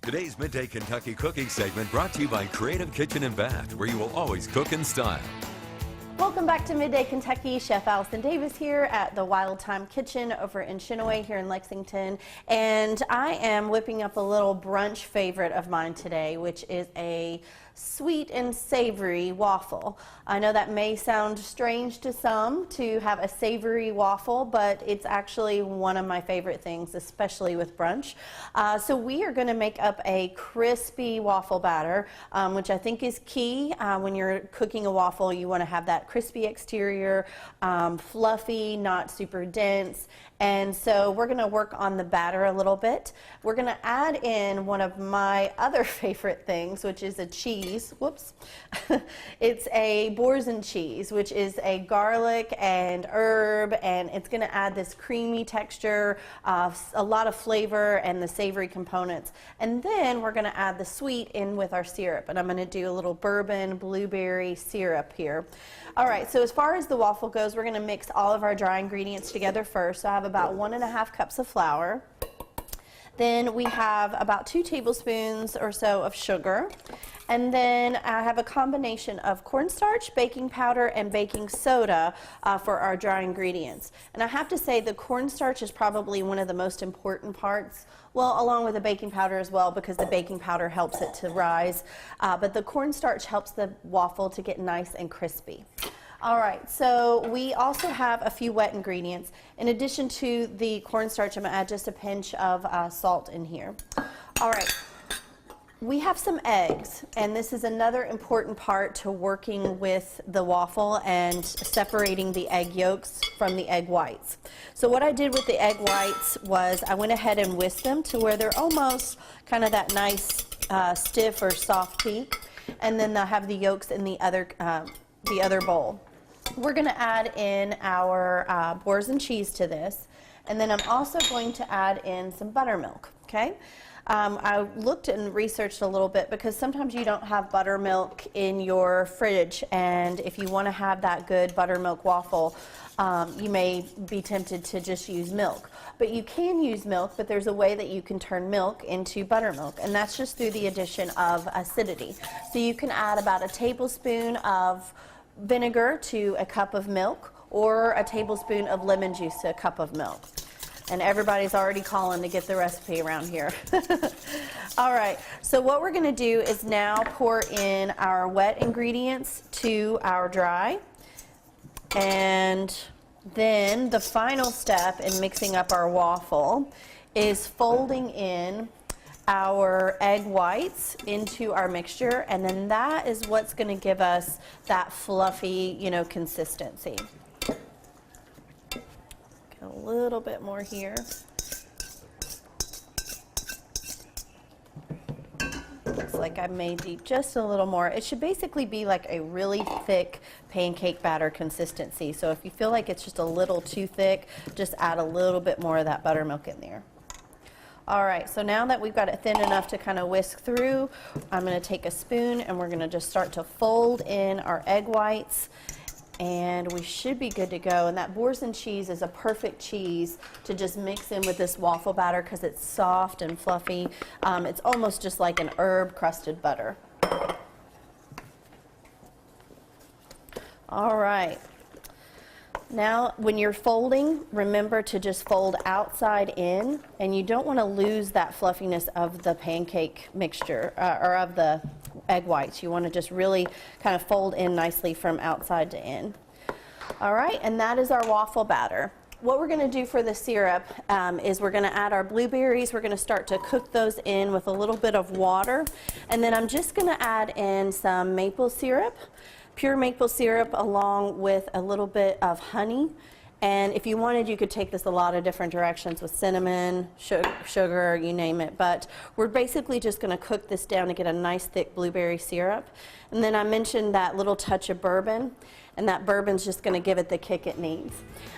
Today's Midday Kentucky Cooking segment brought to you by Creative Kitchen and Bath, where you will always cook in style. Welcome back to Midday Kentucky. Chef Allison Davis here at the Wild Time Kitchen over in Chenaway here in Lexington. And I am whipping up a little brunch favorite of mine today, which is a sweet and savory waffle. I know that may sound strange to some to have a savory waffle, but it's actually one of my favorite things, especially with brunch. So we are going to make up a crispy waffle batter, which I think is key. When you're cooking a waffle, you want to have that crispy exterior, fluffy, not super dense. And so we're going to work on the batter a little bit. We're going to add in one of my other favorite things, which is a cheese. Whoops. It's a boursin cheese, which is a garlic and herb, and it's going to add this creamy texture, a lot of flavor, and the savory components. And then we're going to add the sweet in with our syrup, and I'm going to do a little bourbon blueberry syrup here. All right, so as far as the waffle goes, we're going to mix all of our dry ingredients together first. So I have about 1.5 cups of flour. Then we have about 2 tablespoons or so of sugar. And then I have a combination of cornstarch, baking powder, and baking soda for our dry ingredients. And I have to say the cornstarch is probably one of the most important parts, well, along with the baking powder as well, because the baking powder helps it to rise. But the cornstarch helps the waffle to get nice and crispy. All right, so we also have a few wet ingredients. In addition to the cornstarch, I'm going to add just a pinch of salt in here. All right, we have some eggs, and this is another important part to working with the waffle and separating the egg yolks from the egg whites. So what I did with the egg whites was I went ahead and whisked them to where they're almost kind of that nice stiff or soft peak, and then they'll have the yolks in the other bowl. We're going to add in our boursin cheese to this, and then I'm also going to add in some buttermilk, okay? I looked and researched a little bit because sometimes you don't have buttermilk in your fridge, and if you want to have that good buttermilk waffle, you may be tempted to just use milk. But you can use milk, but there's a way that you can turn milk into buttermilk, and that's just through the addition of acidity. So you can add about a tablespoon of vinegar to a cup of milk, or a tablespoon of lemon juice to a cup of milk. And everybody's already calling to get the recipe around here. All right, so what we're going to do is now pour in our wet ingredients to our dry. And then the final step in mixing up our waffle is folding in our egg whites into our mixture, and then that is what's going to give us that fluffy, consistency. Get a little bit more here. Looks like I may need just a little more. It should basically be like a really thick pancake batter consistency. So if you feel like it's just a little too thick, just add a little bit more of that buttermilk in there. All right, so now that we've got it thin enough to kind of whisk through, I'm going to take a spoon and we're going to just start to fold in our egg whites, and we should be good to go. And that boursin cheese is a perfect cheese to just mix in with this waffle batter because it's soft and fluffy. It's almost just like an herb crusted butter. All right. Now, when you're folding, remember to just fold outside in, and you don't want to lose that fluffiness of the pancake mixture, or of the egg whites. You want to just really kind of fold in nicely from outside to in. All right, and that is our waffle batter. What we're going to do for the syrup is we're going to add our blueberries. We're going to start to cook those in with a little bit of water, and then I'm just going to add in some maple syrup. Pure maple syrup along with a little bit of honey. And if you wanted, you could take this a lot of different directions with cinnamon, sugar, you name it. But we're basically just going to cook this down to get a nice thick blueberry syrup. And then I mentioned that little touch of bourbon, and that bourbon's just going to give it the kick it needs.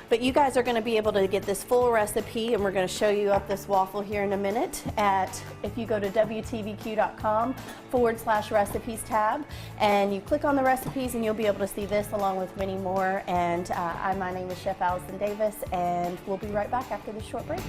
But you guys are going to be able to get this full recipe, and we're going to show you up this waffle here in a minute if you go to wtvq.com/recipes tab, and you click on the recipes, and you'll be able to see this along with many more. And my name is Chef Allison Davis, and we'll be right back after this short break.